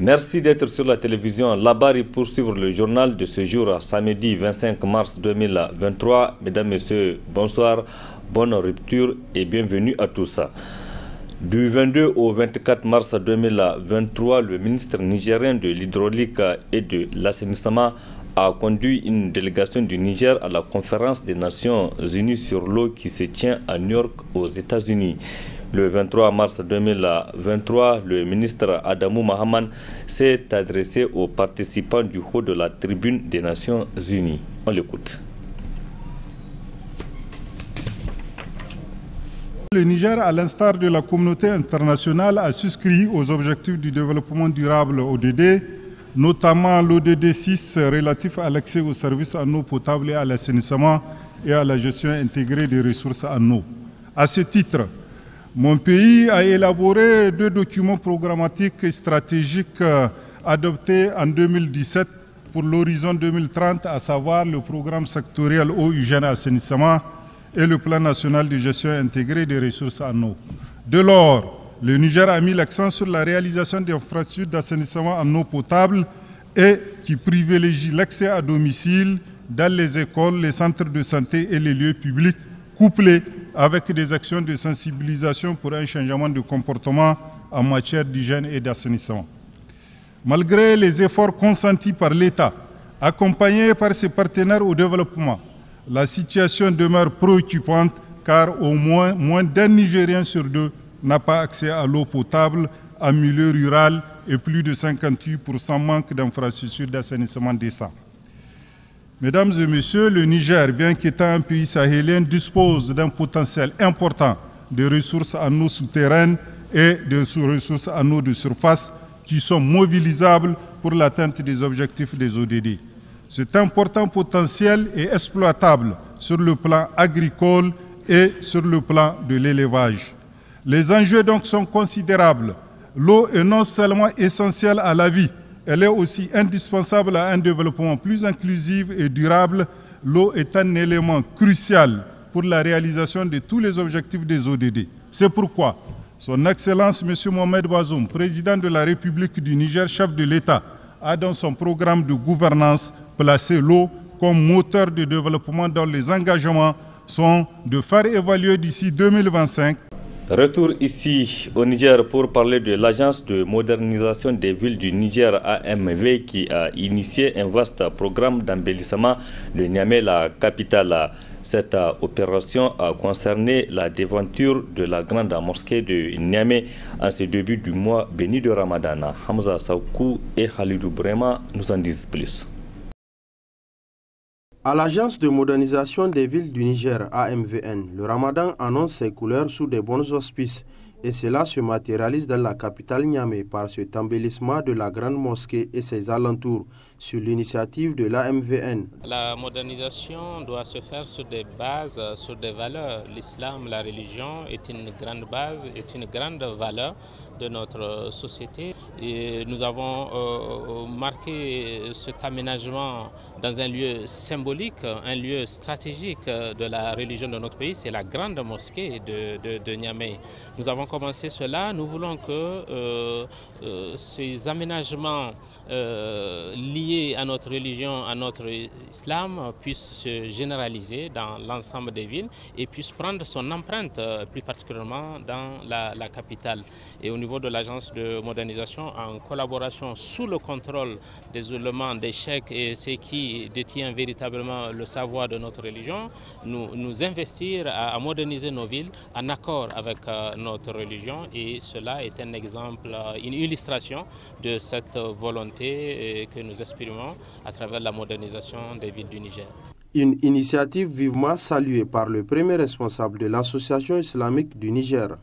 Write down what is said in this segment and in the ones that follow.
Merci d'être sur la télévision Labari pour suivre le journal de ce jour, samedi 25 mars 2023. Mesdames, Messieurs, bonsoir, bonne rupture et bienvenue à tous. Du 22 au 24 mars 2023, le ministre nigérien de l'hydraulique et de l'assainissement a conduit une délégation du Niger à la conférence des Nations Unies sur l'eau qui se tient à New York aux États-Unis. Le 23 mars 2023, le ministre Adamou Mahaman s'est adressé aux participants du haut de la tribune des Nations Unies. On l'écoute. Le Niger, à l'instar de la communauté internationale, a souscrit aux objectifs du développement durable ODD, notamment l'ODD 6 relatif à l'accès aux services en eau potable et à l'assainissement et à la gestion intégrée des ressources en eau. À ce titre, mon pays a élaboré 2 documents programmatiques et stratégiques adoptés en 2017 pour l'horizon 2030, à savoir le programme sectoriel eau, hygiène et assainissement et le plan national de gestion intégrée des ressources en eau. Dès lors, le Niger a mis l'accent sur la réalisation d'infrastructures d'assainissement en eau potable et qui privilégient l'accès à domicile dans les écoles, les centres de santé et les lieux publics, couplés avec des actions de sensibilisation pour un changement de comportement en matière d'hygiène et d'assainissement. Malgré les efforts consentis par l'État, accompagnés par ses partenaires au développement, la situation demeure préoccupante car au moins d'un Nigérien sur 2 n'a pas accès à l'eau potable en milieu rural et plus de 58% manquent d'infrastructures d'assainissement décent. Mesdames et messieurs, le Niger, bien qu'étant un pays sahélien, dispose d'un potentiel important de ressources en eau souterraines et de ressources en eau de surface qui sont mobilisables pour l'atteinte des objectifs des ODD. Cet important potentiel est exploitable sur le plan agricole et sur le plan de l'élevage. Les enjeux donc sont considérables. L'eau est non seulement essentielle à la vie, elle est aussi indispensable à un développement plus inclusif et durable. L'eau est un élément crucial pour la réalisation de tous les objectifs des ODD. C'est pourquoi Son Excellence M. Mohamed Bazoum, président de la République du Niger, chef de l'État, a dans son programme de gouvernance placé l'eau comme moteur de développement dont les engagements sont de faire évaluer d'ici 2025. Retour ici au Niger pour parler de l'Agence de modernisation des villes du Niger AMV qui a initié un vaste programme d'embellissement de Niamey, la capitale. Cette opération a concerné la devanture de la grande mosquée de Niamey en ce début du mois béni de Ramadan. Hamza Saoukou et Khalidou Brema nous en disent plus. À l'Agence de modernisation des villes du Niger, AMVN, le Ramadan annonce ses couleurs sous de bons auspices et cela se matérialise dans la capitale Niamey par cet embellissement de la grande mosquée et ses alentours sur l'initiative de l'AMVN. La modernisation doit se faire sur des bases, sur des valeurs. L'islam, la religion est une grande base, est une grande valeur de notre société. Et nous avons marqué cet aménagement dans un lieu symbolique, un lieu stratégique de la religion de notre pays, c'est la grande mosquée de Niamey. Nous avons commencé cela, nous voulons que ces aménagements liés à notre religion, à notre islam, puissent se généraliser dans l'ensemble des villes et puissent prendre son empreinte, plus particulièrement dans la capitale. Et au niveau de l'agence de modernisation, en collaboration sous le contrôle des oulémas, des cheikhs et ceux qui détiennent véritablement le savoir de notre religion, nous investir à moderniser nos villes en accord avec notre religion, et cela est un exemple, une illustration de cette volonté que nous exprimons à travers la modernisation des villes du Niger. Une initiative vivement saluée par le premier responsable de l'Association islamique du Niger.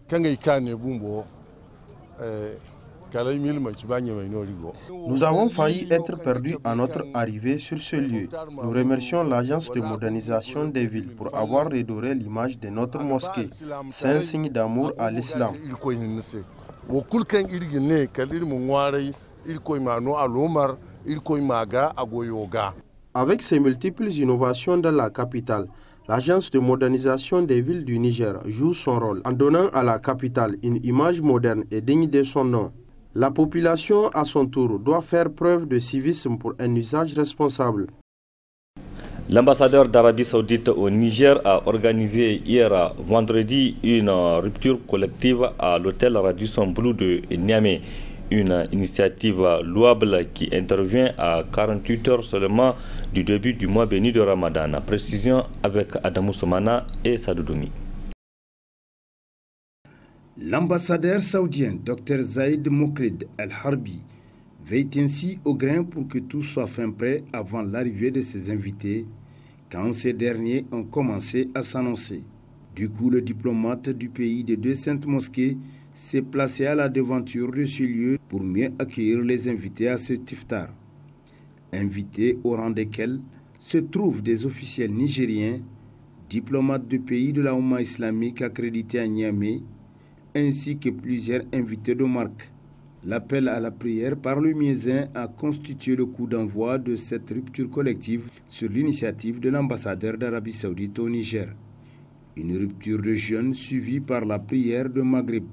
Nous avons failli être perdus à notre arrivée sur ce lieu. Nous remercions l'Agence de modernisation des villes pour avoir redoré l'image de notre mosquée. C'est un signe d'amour à l'islam. Avec ses multiples innovations dans la capitale, l'Agence de modernisation des villes du Niger joue son rôle en donnant à la capitale une image moderne et digne de son nom. La population, à son tour, doit faire preuve de civisme pour un usage responsable. L'ambassadeur d'Arabie Saoudite au Niger a organisé hier vendredi une rupture collective à l'hôtel Radisson Blu de Niamey. Une initiative louable qui intervient à 48 heures seulement du début du mois béni de Ramadan. Précision avec Adamou Soumana et Sadoudoumi. L'ambassadeur saoudien Dr Zaïd Moukhlid El-Harbi veille ainsi au grain pour que tout soit fin prêt avant l'arrivée de ses invités, quand ces derniers ont commencé à s'annoncer. Du coup, le diplomate du pays des deux saintes mosquées s'est placé à la devanture de ce lieu pour mieux accueillir les invités à ce iftar. Invités au rang desquels se trouvent des officiels nigériens, diplomates du pays de la Oumma islamique accrédités à Niamey, ainsi que plusieurs invités de marque. L'appel à la prière par le Miezin a constitué le coup d'envoi de cette rupture collective sur l'initiative de l'ambassadeur d'Arabie Saoudite au Niger. Une rupture de jeûne suivie par la prière de Maghrib.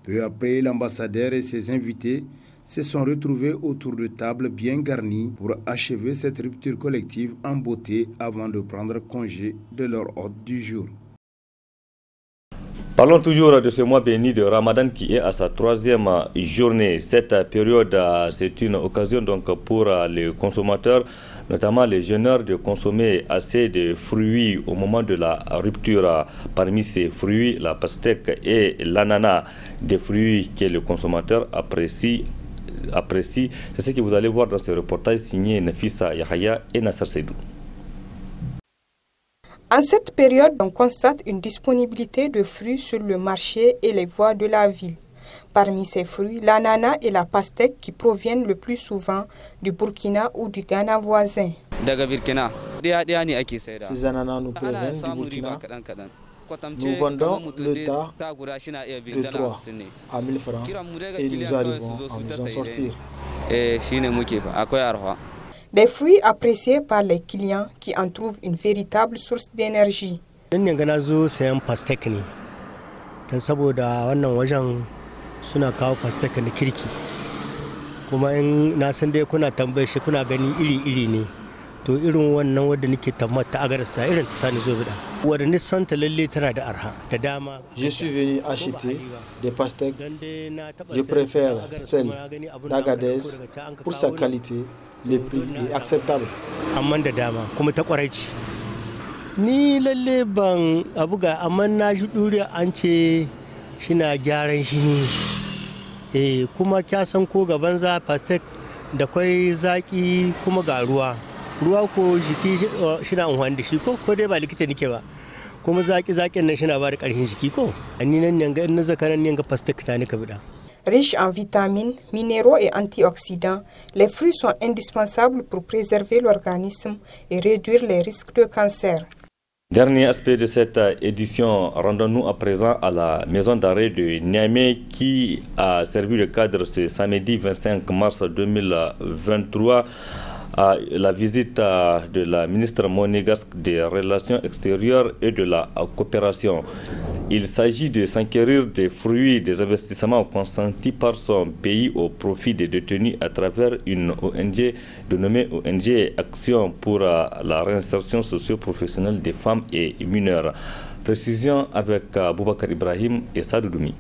Peu après, l'ambassadeur et ses invités se sont retrouvés autour de tables bien garnies pour achever cette rupture collective en beauté avant de prendre congé de leur hôte du jour. Parlons toujours de ce mois béni de Ramadan qui est à sa 3e journée. Cette période, c'est une occasion donc pour les consommateurs, notamment les jeûneurs, de consommer assez de fruits au moment de la rupture. Parmi ces fruits, la pastèque et l'ananas, des fruits que le consommateur apprécie. C'est ce que vous allez voir dans ce reportage signé Nafissa Yahaya et Nasser Seydou. En cette période, on constate une disponibilité de fruits sur le marché et les voies de la ville. Parmi ces fruits, l'ananas et la pastèque qui proviennent le plus souvent du Burkina ou du Ghana voisin. Ces ananas nous proviennent du Burkina. Nous vendons le tas de 3 à 1000 francs et nous arrivons à nous en sortir. Des fruits appréciés par les clients qui en trouvent une véritable source d'énergie. C'est un pastèque. Suna kawo pastèque da kirki kuma in na san dai kuna tambaye shi kuna gani iri ne to irin wannan wanda nake tammata a garasta irin ta ne zo bida wanda ni san ta lalle tana da arha da dama. Je suis venu acheter des pastèques. Je préfère celle d'Agadez pour sa qualité, le prix est acceptable. Amma da dama kuma ta kwarai ce. Ni lalle ban abuga amma na ji duriya an ce shina gyaran shi ne kuma kya san ko gaban za pastèque da kwai zaki kuma ga ruwa ko jiki shina amfani da shi ko dai ba likita nake ba kuma zakin nan shina ba da karfin jiki ko ni nan ne ga in zakaran ne ga pastèque ta nika bida. Riches en vitamines, minéraux et antioxydants, les fruits sont indispensables pour préserver l'organisme et réduire les risques de cancer. Dernier aspect de cette édition, rendons-nous à présent à la maison d'arrêt de Niamey qui a servi de cadre ce samedi 25 mars 2023 à la visite de la ministre monégasque des Relations extérieures et de la coopération. Il s'agit de s'enquérir des fruits des investissements consentis par son pays au profit des détenus à travers une ONG dénommée ONG Action pour la réinsertion socio-professionnelle des femmes et mineurs. Précision avec Boubacar Ibrahim et Sadoudoumi.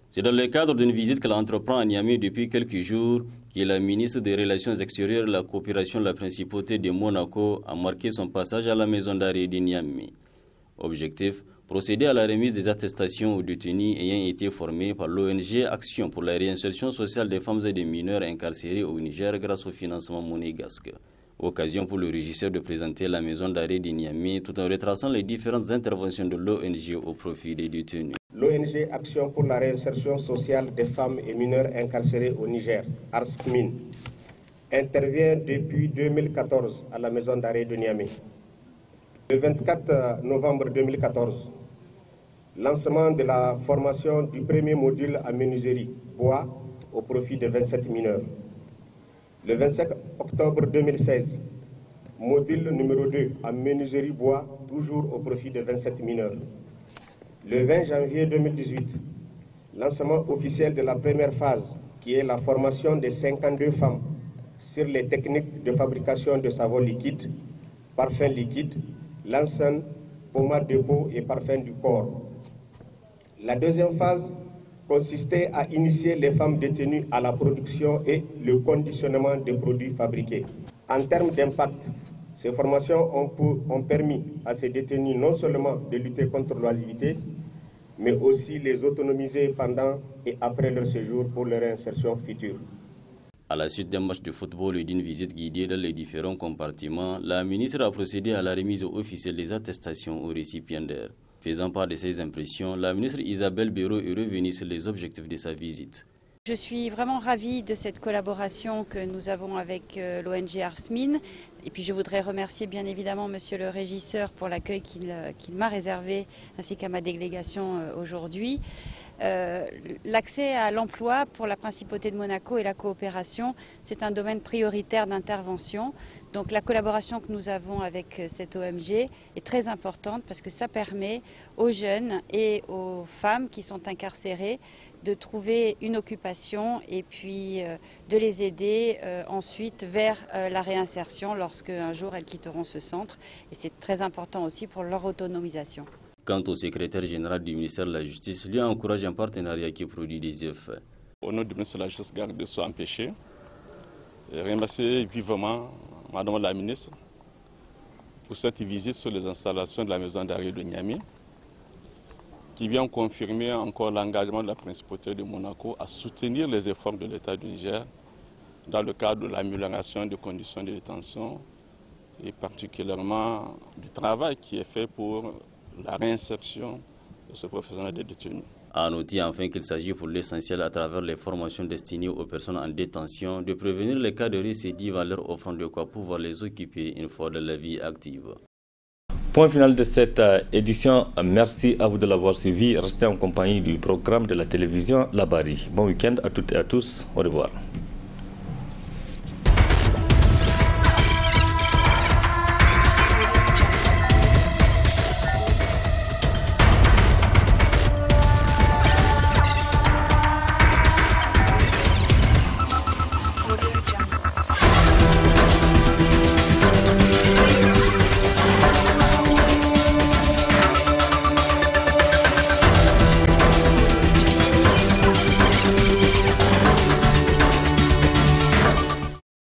C'est dans le cadre d'une visite qu'elle entreprend à Niamey depuis quelques jours que la ministre des Relations extérieures et de la coopération de la principauté de Monaco a marqué son passage à la maison d'arrêt de Niamey. Objectif, procéder à la remise des attestations aux détenus ayant été formés par l'ONG Action pour la réinsertion sociale des femmes et des mineurs incarcérés au Niger grâce au financement monégasque. Occasion pour le régisseur de présenter la maison d'arrêt de Niamey tout en retraçant les différentes interventions de l'ONG au profit des détenus. L'ONG Action pour la réinsertion sociale des femmes et mineurs incarcérés au Niger, ARSMIN, intervient depuis 2014 à la maison d'arrêt de Niamey. Le 24 novembre 2014, lancement de la formation du premier module en menuiserie bois au profit de 27 mineurs. Le 25 octobre 2016, module numéro 2 en menuiserie bois, toujours au profit de 27 mineurs. Le 20 janvier 2018, lancement officiel de la première phase, qui est la formation de 52 femmes sur les techniques de fabrication de savon liquide, parfum liquide, l'encens, pommade de peau et parfum du corps. La deuxième phase consistait à initier les femmes détenues à la production et le conditionnement des produits fabriqués. En termes d'impact, ces formations ont permis à ces détenus non seulement de lutter contre l'oisiveté, mais aussi les autonomiser pendant et après leur séjour pour leur insertion future. À la suite d'un match de football et d'une visite guidée dans les différents compartiments, la ministre a procédé à la remise officielle des attestations aux récipiendaires. Faisant part de ses impressions, la ministre Isabelle Béraud est revenue sur les objectifs de sa visite. Je suis vraiment ravie de cette collaboration que nous avons avec l'ONG Arsmin. Et puis je voudrais remercier bien évidemment Monsieur le régisseur pour l'accueil qu'il m'a réservé, ainsi qu'à ma délégation aujourd'hui. L'accès à l'emploi pour la Principauté de Monaco et la coopération, c'est un domaine prioritaire d'intervention. Donc la collaboration que nous avons avec cette ONG est très importante parce que ça permet aux jeunes et aux femmes qui sont incarcérées de trouver une occupation et puis de les aider ensuite vers la réinsertion lorsque un jour elles quitteront ce centre. Et c'est très important aussi pour leur autonomisation. Quant au secrétaire général du ministère de la Justice, lui encourage un partenariat qui produit des effets. Au nom du ministère de la Justice, garde de soi empêché, remercier vivement Madame la ministre pour cette visite sur les installations de la maison d'arrêt de Niamey, qui vient confirmer encore l'engagement de la Principauté de Monaco à soutenir les efforts de l'État du Niger dans le cadre de l'amélioration des conditions de détention et particulièrement du travail qui est fait pour la réinsertion de ce professionnel de détenus. À noter enfin qu'il s'agit pour l'essentiel à travers les formations destinées aux personnes en détention de prévenir les cas de récidive en leur offrant de quoi pouvoir les occuper une fois de la vie active. Point final de cette édition. Merci à vous de l'avoir suivi. Restez en compagnie du programme de la télévision Labari. Bon week-end à toutes et à tous. Au revoir.